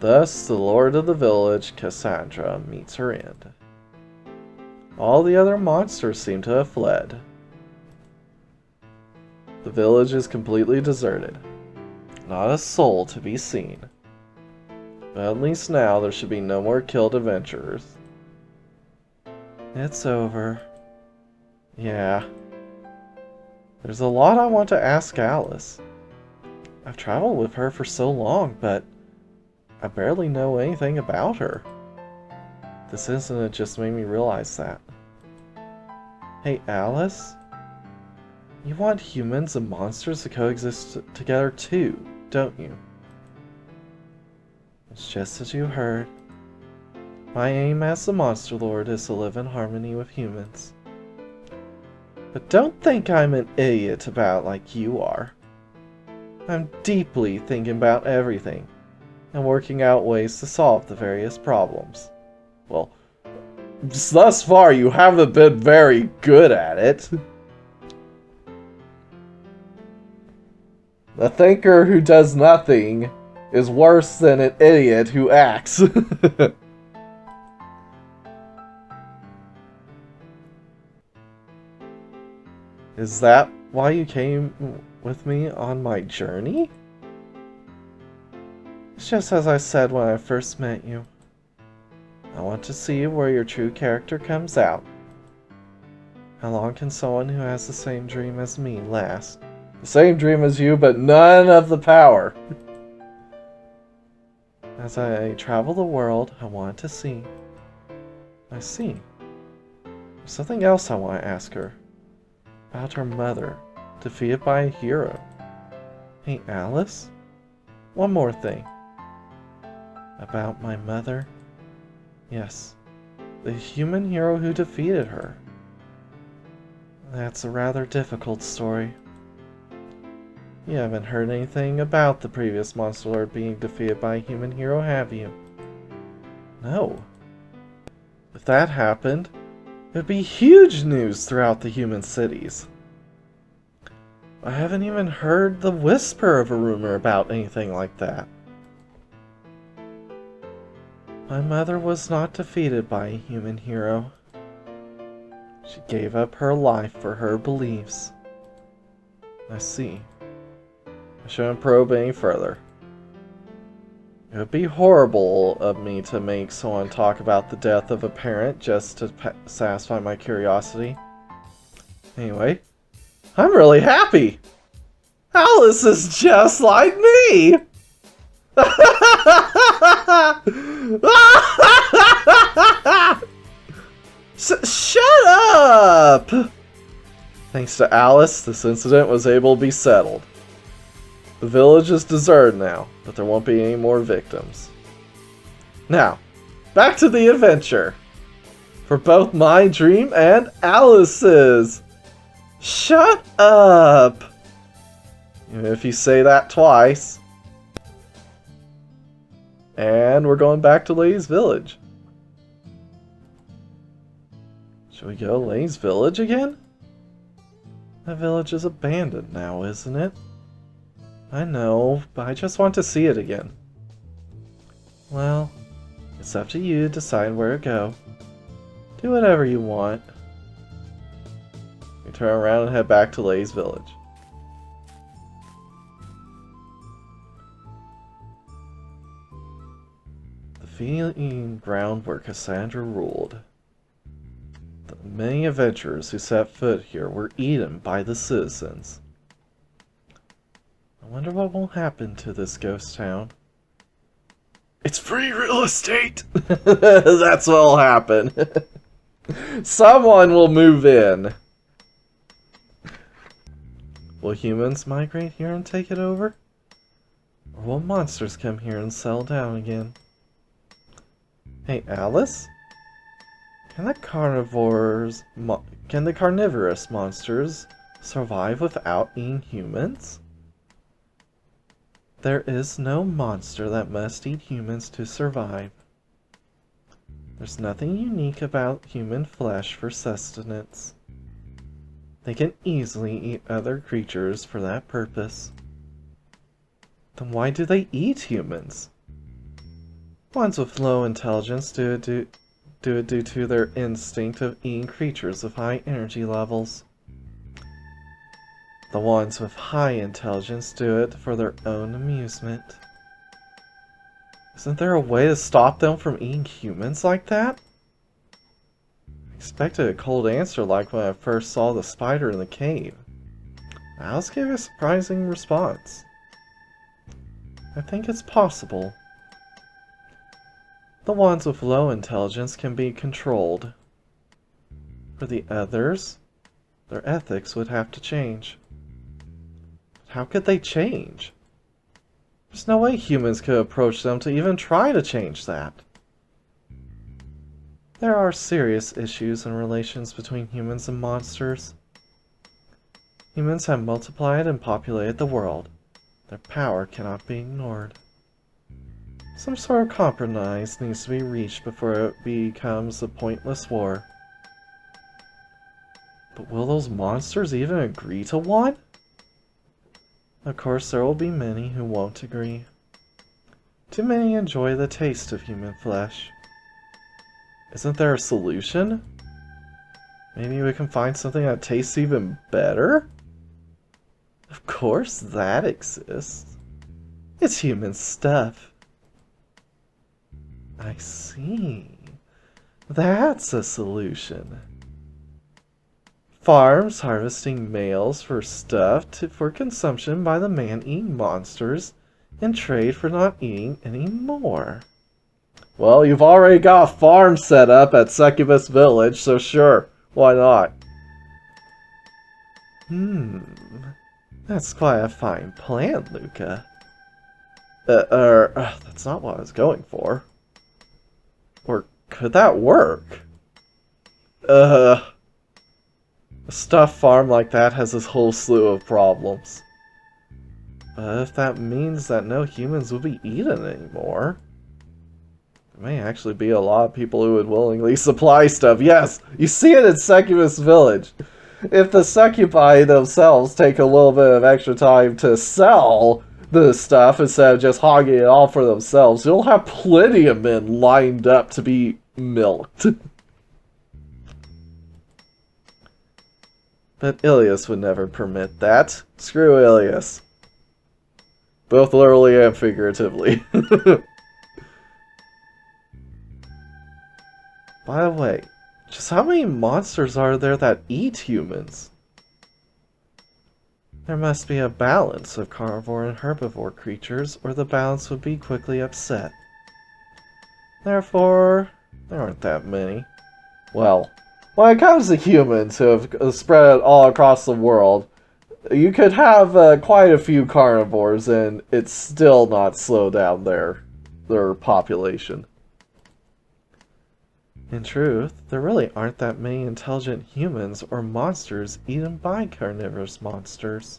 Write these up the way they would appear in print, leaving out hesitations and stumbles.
Thus, the lord of the village, Cassandra, meets her end. All the other monsters seem to have fled. The village is completely deserted. Not a soul to be seen. But at least now there should be no more killed adventurers. It's over. Yeah. There's a lot I want to ask Alice. I've traveled with her for so long, but I barely know anything about her. This incident just made me realize that. Hey, Alice? You want humans and monsters to coexist together too, don't you? It's just as you heard. My aim as the Monster Lord is to live in harmony with humans. But don't think I'm an idiot about it like you are. I'm deeply thinking about everything and working out ways to solve the various problems. Well, thus far you haven't been very good at it. A thinker who does nothing is worse than an idiot who acts. Is that why you came with me on my journey? It's just as I said when I first met you. I want to see where your true character comes out. How long can someone who has the same dream as me last? The same dream as you, but none of the power. As I travel the world, I want to see. I see. There's something else I want to ask her. About her mother, defeated by a hero. Hey, Alice? One more thing. About my mother? Yes, the human hero who defeated her. That's a rather difficult story. You haven't heard anything about the previous Monster Lord being defeated by a human hero, have you? No. If that happened, it would be huge news throughout the human cities. I haven't even heard the whisper of a rumor about anything like that. My mother was not defeated by a human hero. She gave up her life for her beliefs. I see. I shouldn't probe any further. It would be horrible of me to make someone talk about the death of a parent just to satisfy my curiosity. Anyway, I'm really happy! Alice is just like me! Shut up! Thanks to Alice, this incident was able to be settled. The village is deserted now, but there won't be any more victims. Now, back to the adventure. For both my dream and Alice's. Shut up! Even if you say that twice. And we're going back to Lady's village. Should we go to Lady's village again? That village is abandoned now, isn't it? I know, but I just want to see it again. Well, it's up to you to decide where to go. Do whatever you want. We turn around and head back to Lady's village. The feeding ground where Cassandra ruled. The many adventurers who set foot here were eaten by the citizens. I wonder what will happen to this ghost town. It's free real estate! That's what'll happen. Someone will move in. Will humans migrate here and take it over? Or will monsters come here and settle down again? Hey, Alice? Can the carnivorous monsters survive without eating humans? There is no monster that must eat humans to survive. There's nothing unique about human flesh for sustenance. They can easily eat other creatures for that purpose. Then why do they eat humans? Ones with low intelligence do it due to their instinct of eating creatures of high energy levels. The ones with high intelligence do it for their own amusement. Isn't there a way to stop them from eating humans like that? I expected a cold answer like when I first saw the spider in the cave. Alice gave a surprising response. I think it's possible. The ones with low intelligence can be controlled. For the others, their ethics would have to change. How could they change? There's no way humans could approach them to even try to change that. There are serious issues in relations between humans and monsters. Humans have multiplied and populated the world. Their power cannot be ignored. Some sort of compromise needs to be reached before it becomes a pointless war. But will those monsters even agree to one? Of course, there will be many who won't agree. Too many enjoy the taste of human flesh. Isn't there a solution? Maybe we can find something that tastes even better? Of course that exists. It's human stuff. I see. That's a solution. Farms harvesting males for stuff for consumption by the man-eating monsters and trade for not eating any more. Well, you've already got a farm set up at Succubus Village, so sure, why not? That's quite a fine plan, Luca. That's not what I was going for. Or could that work? A stuffed farm like that has this whole slew of problems. But if that means that no humans will be eaten anymore, there may actually be a lot of people who would willingly supply stuff. Yes, you see it in Succubus Village. If the succubi themselves take a little bit of extra time to sell the stuff instead of just hogging it all for themselves, you'll have plenty of men lined up to be milked. But Ilias would never permit that. Screw Ilias. Both literally and figuratively. By the way, just how many monsters are there that eat humans? There must be a balance of carnivore and herbivore creatures, or the balance would be quickly upset. Therefore, there aren't that many. Well, when it comes to humans who have spread all across the world, you could have quite a few carnivores and it's still not slow down their population. In truth, there really aren't that many intelligent humans or monsters eaten by carnivorous monsters.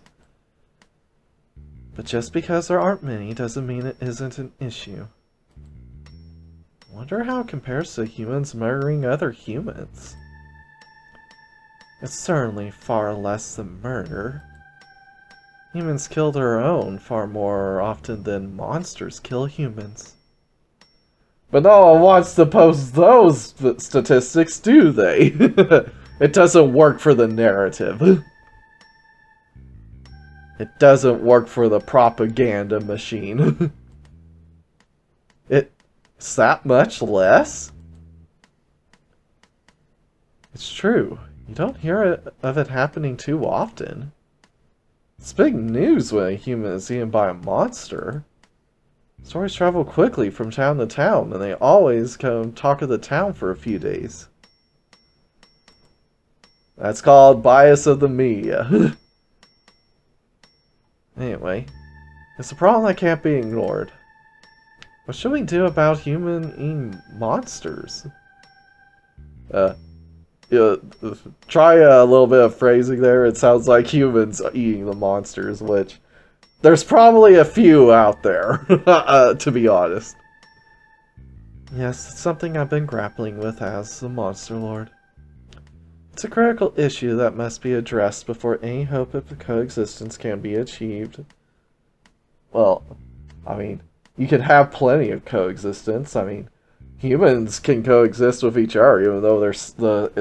But just because there aren't many doesn't mean it isn't an issue. I wonder how it compares to humans murdering other humans. It's certainly far less than murder. Humans kill their own far more often than monsters kill humans. But no one wants to post those statistics, do they? It doesn't work for the narrative. It doesn't work for the propaganda machine. It's that much less? It's true. You don't hear of it happening too often. It's big news when a human is eaten by a monster. Stories travel quickly from town to town, and they always come talk of the town for a few days. That's called bias of the media. Anyway, it's a problem that can't be ignored. What should we do about human-eating monsters? Try a little bit of phrasing there. It sounds like humans eating the monsters, which there's probably a few out there, to be honest. Yes, it's something I've been grappling with as the Monster Lord. It's a critical issue that must be addressed before any hope of coexistence can be achieved. Well, I mean, you can have plenty of coexistence. I mean, humans can coexist with each other, even though there's the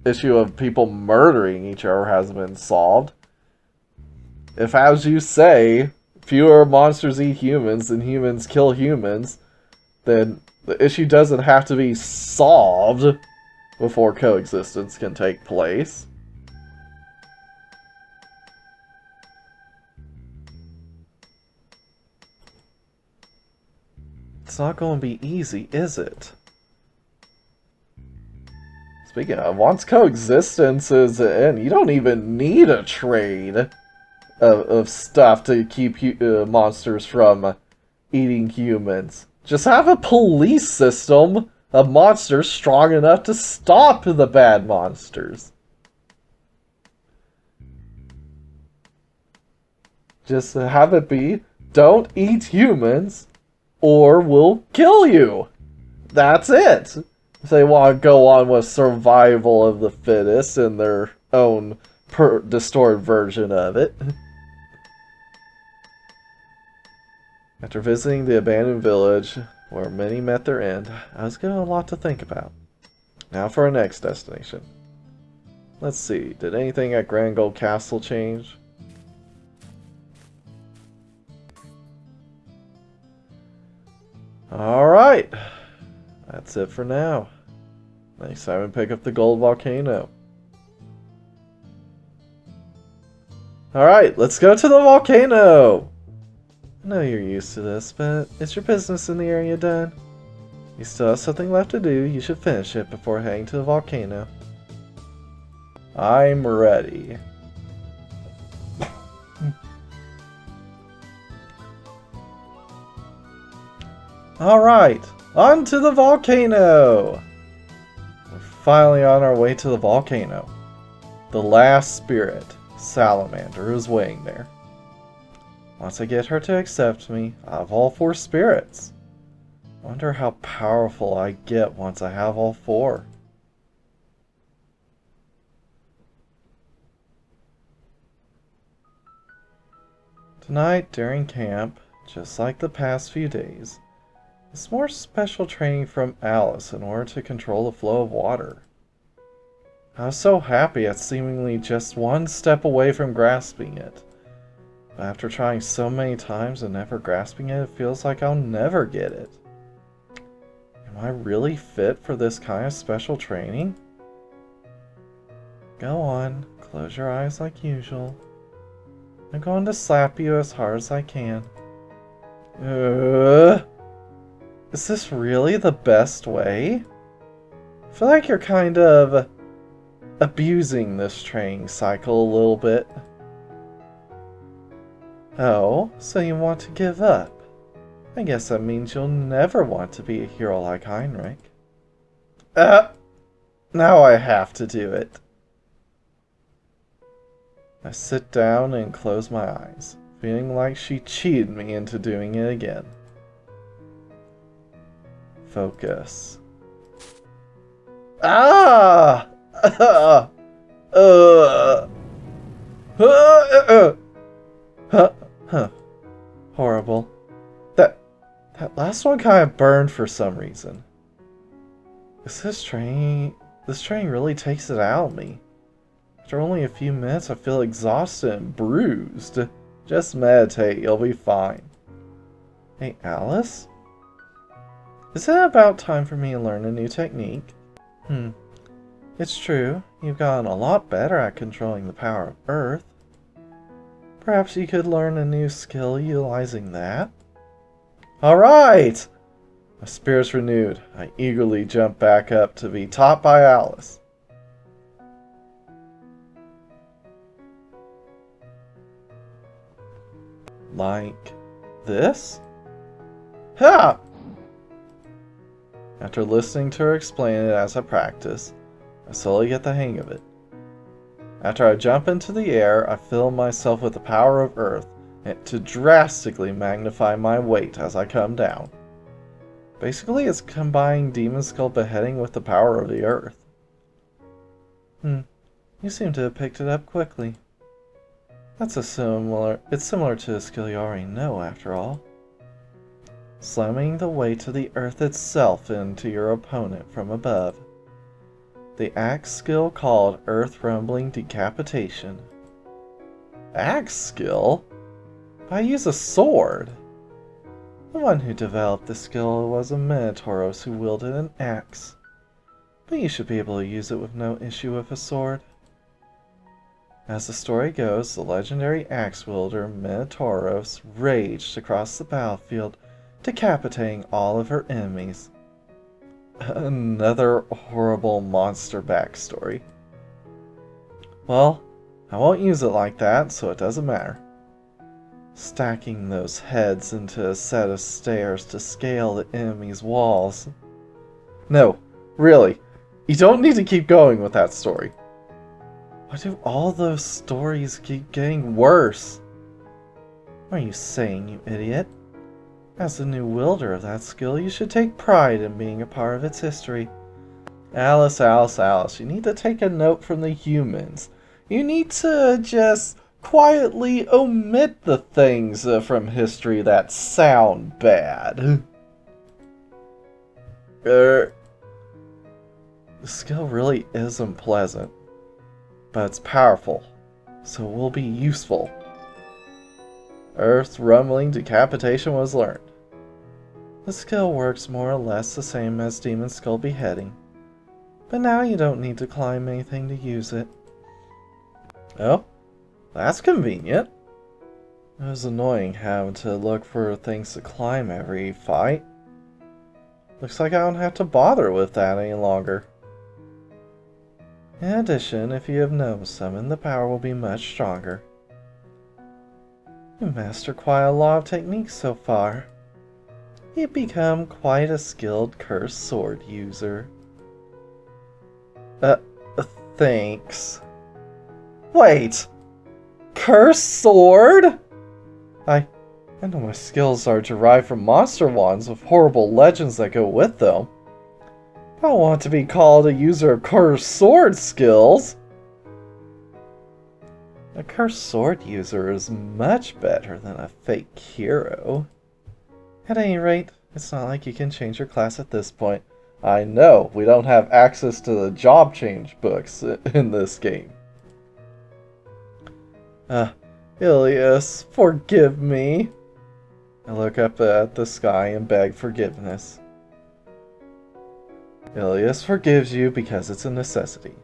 issue of people murdering each other hasn't been solved. If, as you say, fewer monsters eat humans than humans kill humans, then the issue doesn't have to be solved before coexistence can take place. It's not going to be easy, is it? Speaking of, once coexistence is in, you don't even need a trade of stuff to keep monsters from eating humans. Just have a police system of monsters strong enough to stop the bad monsters. Just have it be, don't eat humans, or we'll kill you. That's it. If they want to go on with survival of the fittest in their own distorted version of it. After visiting the abandoned village, where many met their end, I was given a lot to think about. Now for our next destination. Let's see, did anything at Grand Gold Castle change? Alright, that's it for now. Next time we pick up the gold volcano. Alright, let's go to the volcano! I know you're used to this, but is your business in the area done? You still have something left to do, you should finish it before heading to the volcano. I'm ready. Alright, on to the volcano! We're finally on our way to the volcano. The last spirit, Salamander, is waiting there. Once I get her to accept me, I have all 4 spirits. Wonder how powerful I get once I have all 4. Tonight, during camp, just like the past few days, it's more special training from Alice in order to control the flow of water. I was so happy at seemingly just one step away from grasping it. But after trying so many times and never grasping it, it feels like I'll never get it. Am I really fit for this kind of special training? Go on, close your eyes like usual. I'm going to slap you as hard as I can. Is this really the best way? I feel like you're kind of abusing this training cycle a little bit. Oh, so you want to give up? I guess that means you'll never want to be a hero like Heinrich. Now I have to do it. I sit down and close my eyes, feeling like she cheated me into doing it again. Focus. Ah! Horrible. That last one kind of burned for some reason. This training really takes it out of me. After only a few minutes, I feel exhausted and bruised. Just meditate, you'll be fine. Hey, Alice? Is it about time for me to learn a new technique? It's true, you've gotten a lot better at controlling the power of Earth. Perhaps you could learn a new skill utilizing that? Alright! My spirit's renewed. I eagerly jump back up to be taught by Alice. Like this? Ha! After listening to her explain it as I practice, I slowly get the hang of it. After I jump into the air, I fill myself with the power of Earth to drastically magnify my weight as I come down. Basically, it's combining Demon Skull Beheading with the power of the Earth. You seem to have picked it up quickly. It's similar to a skill you already know, after all. slamming the weight of the earth itself into your opponent from above. The axe skill called Earth Rumbling Decapitation. Axe skill? I use a sword. The one who developed the skill was a Minotauros who wielded an axe, but you should be able to use it with no issue with a sword. As the story goes, the legendary axe wielder Minotauros raged across the battlefield, decapitating all of her enemies. Another horrible monster backstory. Well, I won't use it like that, so it doesn't matter. Stacking those heads into a set of stairs to scale the enemy's walls. No, really, you don't need to keep going with that story. Why do all those stories keep getting worse? What are you saying, you idiot? As the new wielder of that skill, you should take pride in being a part of its history. Alice, you need to take a note from the humans. You need to just quietly omit the things from history that sound bad. The skill really isn't pleasant, but it's powerful, so it will be useful. Earth Rumbling Decapitation was learned. The skill works more or less the same as Demon Skull Beheading, but now you don't need to climb anything to use it. Oh, that's convenient. It was annoying having to look for things to climb every fight. Looks like I don't have to bother with that any longer. In addition, if you have Gnome Summon, the power will be much stronger. You mastered quite a lot of techniques so far. You've become quite a skilled cursed sword user. Thanks. Wait! Cursed sword? I know my skills are derived from monster wands with horrible legends that go with them. I don't want to be called a user of cursed sword skills. A cursed sword user is much better than a fake hero. At any rate, it's not like you can change your class at this point. I know, we don't have access to the job change books in this game. Ilias, forgive me. I look up at the sky and beg forgiveness. Ilias forgives you because it's a necessity.